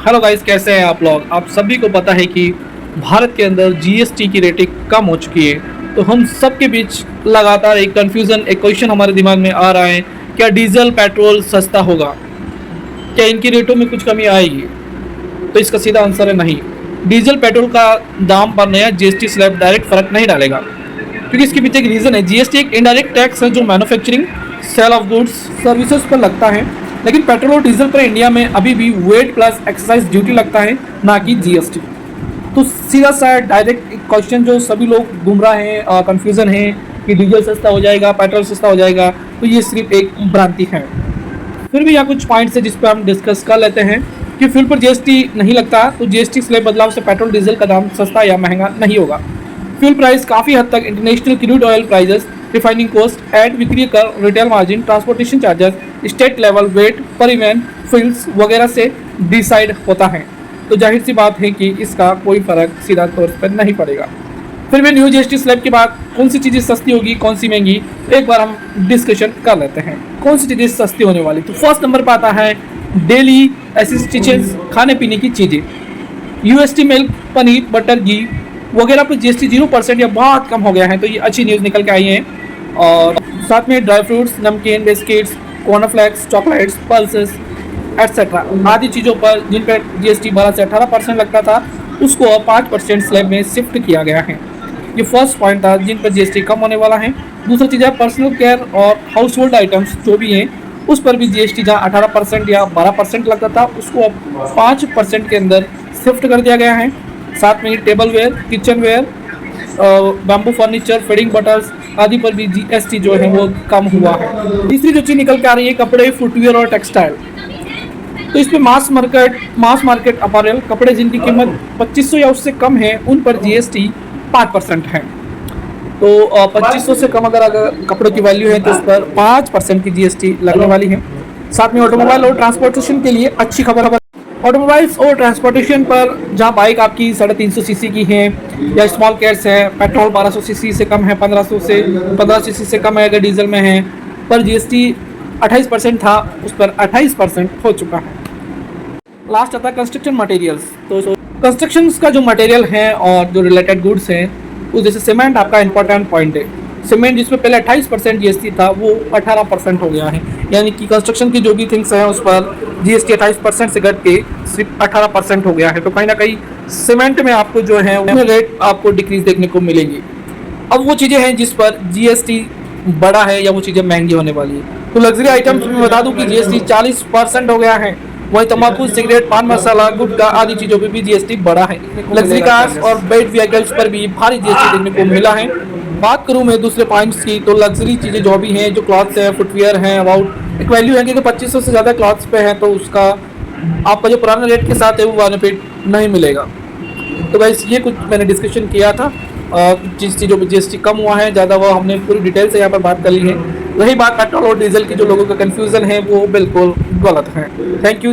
Hello guys, कैसे हैं आप लोग। आप सभी को पता है कि भारत के अंदर जीएसटी की रेटिंग कम हो चुकी है। तो हम सब के बीच लगातार एक कन्फ्यूज़न, एक क्वेश्चन हमारे दिमाग में आ रहा है, क्या डीजल पेट्रोल सस्ता होगा, क्या इनकी रेटों में कुछ कमी आएगी। तो इसका सीधा आंसर है नहीं। डीजल पेट्रोल का दाम पर नया जीएसटी स्लैब डायरेक्ट फ़र्क नहीं डालेगा, क्योंकि इसके पीछे एक रीज़न है। जीएसटी एक इनडायरेक्ट टैक्स है जो manufacturing, sale of goods, services पर लगता है। लेकिन पेट्रोल और डीजल पर इंडिया में अभी भी वेट प्लस एक्साइज ड्यूटी लगता है, ना कि जीएसटी। तो सीधा सा डायरेक्ट क्वेश्चन जो सभी लोग गुमराह हैं, कन्फ्यूज़न है कि डीजल सस्ता हो जाएगा, पेट्रोल सस्ता हो जाएगा, तो ये सिर्फ एक भ्रांति है। फिर भी यहाँ कुछ पॉइंट्स है जिस पर हम डिस्कस कर लेते हैं कि फ्यूल पर जीएसटी नहीं लगता, तो जीएसटी स्लैब बदलाव से पेट्रोल डीजल का दाम सस्ता या महंगा नहीं होगा। फ्यूल प्राइस काफ़ी हद तक international crude oil prices, refining cost, एड विक्री कर, retail margin, transportation charges, state level VAT, परिवहन फील्ड्स वगैरह से डिसाइड होता है। तो जाहिर सी बात है कि इसका कोई फ़र्क सीधा तौर पर नहीं पड़ेगा। फिर भी न्यू जीएसटी स्लैब के बाद कौन सी चीज़ें सस्ती होगी, कौन सी महंगी, एक बार हम डिस्कशन कर लेते हैं कौन सी चीज़ें सस्ती होने वाली। तो फर्स्ट नंबर पर आता है डेली एसेंशियल्स, खाने पीने की चीज़ें। यूएसटी मिल्क, पनीर, बटर, घी वगैरह पर जीएसटी 0% या बहुत कम हो गया है। तो ये अच्छी न्यूज़ निकल के आई है। और साथ में ड्राई फ्रूट्स, नमकीन, biscuits, cornflakes, chocolates, pulses etcetera आदि चीज़ों पर जिन पर जीएसटी 12 से 18% लगता था, उसको अब 5% स्लैब में शिफ्ट किया गया है। ये फर्स्ट पॉइंट था जिन पर जीएसटी कम होने वाला है। दूसरा चीज़ है पर्सनल केयर और हाउस होल्ड आइटम्स जो भी हैं, उस पर भी जीएसटी जहाँ 18% या 12% लगता था, उसको अब 5% के अंदर शिफ्ट कर दिया गया है। साथ में tableware, kitchenware, bamboo furniture, feeding bottles आदि पर भी जीएसटी जो है वो कम हुआ है। तीसरी जो चीज़ निकल के आ रही है कपड़े, फुटवेयर और टेक्सटाइल। तो इस पर मास मार्केट अपैरल कपड़े जिनकी कीमत 2500 या उससे कम है, उन पर जीएसटी 5% है। तो 2500 से कम अगर कपड़ों की वैल्यू है तो उस पर 5% की जीएसटी लगने वाली है। साथ में ऑटोमोबाइल और ट्रांसपोर्टेशन के लिए अच्छी खबर है। ऑटोमोबाइल्स और ट्रांसपोर्टेशन पर जहां बाइक आपकी 350 सीसी की है या स्मॉल कैट्स है, पेट्रोल 1200 सीसी से कम है, 15 सीसी से कम है अगर डीजल में है, पर जीएसटी 28% था, उस पर 28% हो चुका है। लास्ट आता है कंस्ट्रक्शन मटेरियल्स। तो कंस्ट्रक्शन का जो मटेरियल है और जो रिलेटेड गुड्स हैं, उस जैसे सीमेंट आपका इंपॉर्टेंट पॉइंट है। सीमेंट जिसमें पहले 28% जीएसटी था, वो 18% हो गया है। यानी कि कंस्ट्रक्शन की जो भी थिंग्स हैं उस पर जीएसटी 28% से घट के सिर्फ 18% हो गया है। तो कहीं ना कहीं सीमेंट में आपको जो है उसमें रेट आपको डिक्रीज देखने को मिलेगी। अब वो चीज़ें हैं जिस पर जीएसटी बड़ा है या वो चीज़ें महंगी होने वाली है। तो लग्जरी आइटम्स में बता दूं कि जीएसटी 40% हो गया है। वहीं तंबाकू, सिगरेट, पान मसाला, गुटखा आदि चीज़ों पर भी जीएसटी बढ़ा है। लग्जरी कार्स और बेड व्हीकल्स पर भी भारी जीएसटी देखने को मिला है। बात करूं मैं दूसरे पॉइंट्स की, तो लग्जरी चीज़ें जो भी हैं, जो क्लॉथ्स हैं, फुटवेयर हैं, अबाउट एक वैल्यू है कि 2500 से ज़्यादा क्लॉथ्स पे है तो उसका आपका जो पुराना रेट के साथ है वो बेनिफिट नहीं मिलेगा। तो गाइस ये कुछ मैंने डिस्कशन किया था। जिस चीज़ों पर जीएसटी कम हुआ है ज़्यादा, वो हमने पूरी डिटेल से यहाँ पर बात कर ली है। रही बात पेट्रोल और डीजल की, जो लोगों का कन्फ्यूज़न है वो बिल्कुल गलत है। Thank you.